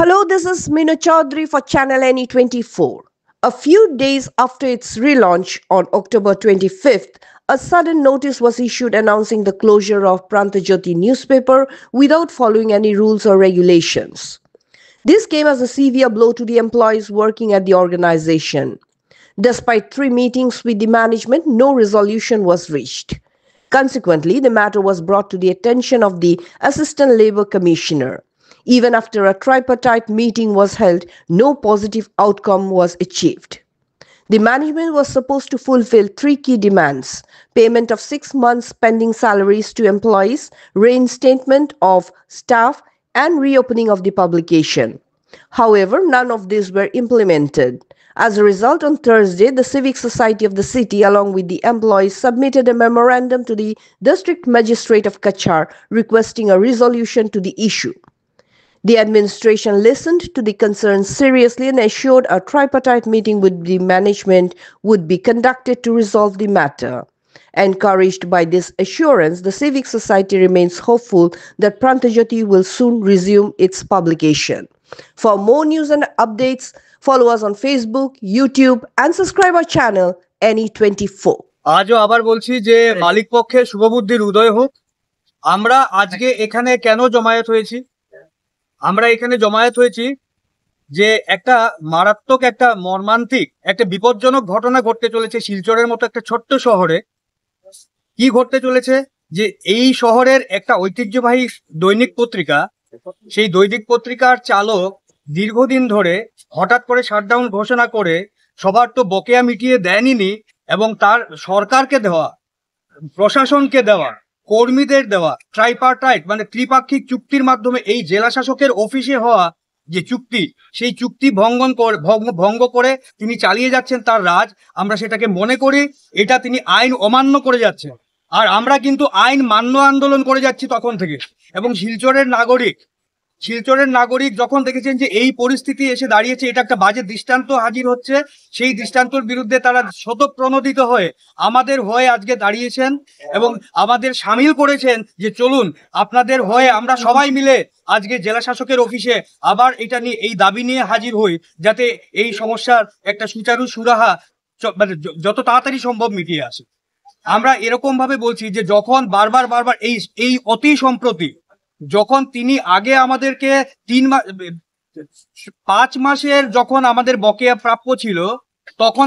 Hello, this is Meenu Chaudhary for Channel NE24. A few days after its relaunch on October 25th, a sudden notice was issued announcing the closure of Prantajyoti newspaper without following any rules or regulations. This came as a severe blow to the employees working at the organization. Despite 3 meetings with the management, no resolution was reached. Consequently, the matter was brought to the attention of the Assistant Labour Commissioner. Even after a tripartite meeting was held, no positive outcome was achieved. The management was supposed to fulfill 3 key demands: payment of 6 months pending salaries to employees, reinstatement of staff, and reopening of the publication. However, none of these were implemented. As a result, on Thursday, the Civic Society of the city, along with the employees, submitted a memorandum to the District Magistrate of Cachar requesting a resolution to the issue. The administration listened to the concerns seriously and assured a tripartite meeting with the management would be conducted to resolve the matter. Encouraged by this assurance, the Civic Society remains hopeful that Prantajyoti will soon resume its publication. For more news and updates, follow us on Facebook, YouTube, and subscribe our channel NE24. আজও আবার বলছি যে মালিক পক্ষে শুভবুদ্ধির উদয় হোক। আমরা আজকে এখানে কেন জমায়েত হয়েছি? আমরা এখানে জমায়েত হয়েছি যে একটা মারাত্মক, একটা মর্মান্তিক, একটা বিপজ্জনক ঘটনা ঘটতে চলেছে শিলচরের মতো একটা ছোট্ট শহরে। কি ঘটতে চলেছে যে এই শহরের একটা ঐতিহ্যবাহী দৈনিক পত্রিকা, সেই দৈনিক পত্রিকার চালক দীর্ঘদিন ধরে হঠাৎ করে শাটডাউন ঘোষণা করে সবার তো বকেয়া মিটিয়ে দেয়নি, এবং তার সরকারকে দেওয়া, প্রশাসনকে দেওয়া, কর্মীদের দেওয়া ট্রাইপার্টাইট মানে ত্রিপাক্ষিক চুক্তির মাধ্যমে এই জেলা শাসকের অফিসে হওয়া যে চুক্তি, সেই চুক্তি ভঙ্গ করে তিনি চালিয়ে যাচ্ছেন তার রাজ। আমরা সেটাকে মনে করি এটা তিনি আইন অমান্য করে যাচ্ছেন, আর আমরা কিন্তু আইন মান্য আন্দোলন করে যাচ্ছি তখন থেকে। এবং শিলচরের নাগরিক যখন দেখেছেন যে এই পরিস্থিতি এসে দাঁড়িয়েছে, এটা একটা বাজে দৃষ্টান্ত হাজির হচ্ছে, সেই দৃষ্টান্তর বিরুদ্ধে তারা স্বতঃপ্রণোদিত হয়ে আমাদের হয়ে আজকে দাঁড়িয়েছেন এবং আমাদের সামিল করেছেন যে চলুন আপনাদের হয়ে আমরা সবাই মিলে আজকে জেলা শাসকের অফিসে আবার এটা নিয়ে, এই দাবি নিয়ে হাজির হই, যাতে এই সমস্যার একটা সুচারু সুরাহা মানে যত তাড়াতাড়ি সম্ভব মিটিয়ে আসে। আমরা এরকম ভাবে বলছি যে যখন বারবার এই অতি সম্প্রতি যখন তিনি আগে আমাদেরকে 5 মাসের যখন আমাদের বকেয়া প্রাপ্য ছিল, তখন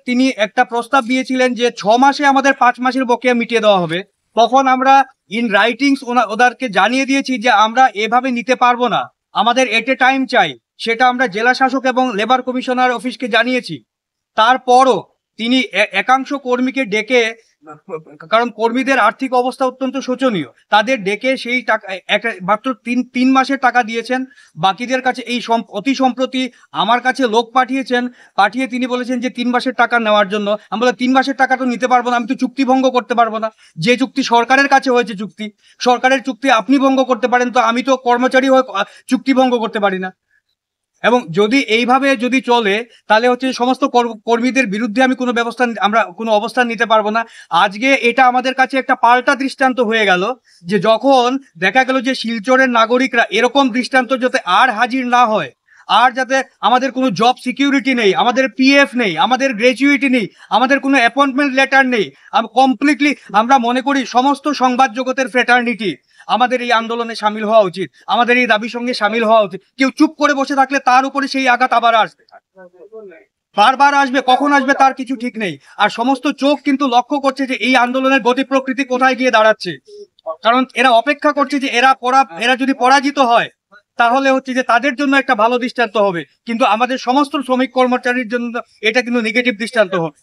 তিনি একটা প্রস্তাব দিয়েছিলেন যে 6 মাসে আমাদের 5 মাসের বকেয়া মিটিয়ে দেওয়া হবে। তখন আমরা ইন রাইটিংস ওদেরকে জানিয়ে দিয়েছি যে আমরা এভাবে নিতে পারবো না, আমাদের এট এ টাইম চাই। সেটা আমরা জেলা শাসক এবং লেবার কমিশনার অফিসকে জানিয়েছি। তারপরও তিনি একাংশ কর্মীকে ডেকে, কারণ কর্মীদের আর্থিক অবস্থা অত্যন্ত শোচনীয়, তাদের ডেকে সেই টাকা মাত্র 3 মাসের টাকা দিয়েছেন। বাকিদের কাছে এই অতি সম্প্রতি আমার কাছে লোক পাঠিয়ে তিনি বলেছেন যে 3 মাসের টাকা নেওয়ার জন্য। আমি বললাম 3 মাসের টাকা তো নিতে পারবো না, আমি তো চুক্তি ভঙ্গ করতে পারবো না। যে চুক্তি সরকারের কাছে হয়েছে, সরকারের চুক্তি আপনি ভঙ্গ করতে পারেন, তো আমি তো কর্মচারী হয়ে চুক্তি ভঙ্গ করতে পারি না। এবং যদি এইভাবে যদি চলে তাহলে হচ্ছে সমস্ত কর্মীদের বিরুদ্ধে আমরা কোনো অবস্থান নিতে পারবো না। আজকে এটা আমাদের কাছে একটা পাল্টা দৃষ্টান্ত হয়ে গেল যে যখন দেখা গেল যে শিলচরের নাগরিকরা এরকম দৃষ্টান্ত যাতে আর হাজির না হয়, আর যাতে আমাদের কোনো জব সিকিউরিটি নেই, আমাদের পিএফ নেই, আমাদের গ্র্যাচুইটি নেই, আমাদের কোনো অ্যাপয়েন্টমেন্ট লেটার নেই। কমপ্লিটলি আমরা মনে করি সমস্ত সংবাদ জগতের ফ্রেটার্নিটি আমাদের এই আন্দোলনে সামিল হওয়া উচিত, আমাদের এই দাবির সঙ্গে সামিল হওয়া উচিত। কেউ চুপ করে বসে থাকলে তার উপরে সেই আঘাত আবার আসবে, বারবার আসবে, কখন আসবে তার কিছু ঠিক নেই। আর সমস্ত চোখ কিন্তু লক্ষ্য করছে যে এই আন্দোলনের গতি প্রকৃতি কোথায় গিয়ে দাঁড়াচ্ছে, কারণ এরা অপেক্ষা করছে যে এরা যদি পরাজিত হয় তাহলে হচ্ছে যে তাদের জন্য একটা ভালো দৃষ্টান্ত হবে, কিন্তু আমাদের সমস্ত শ্রমিক কর্মচারীর জন্য এটা কিন্তু নেগেটিভ দৃষ্টান্ত হবে।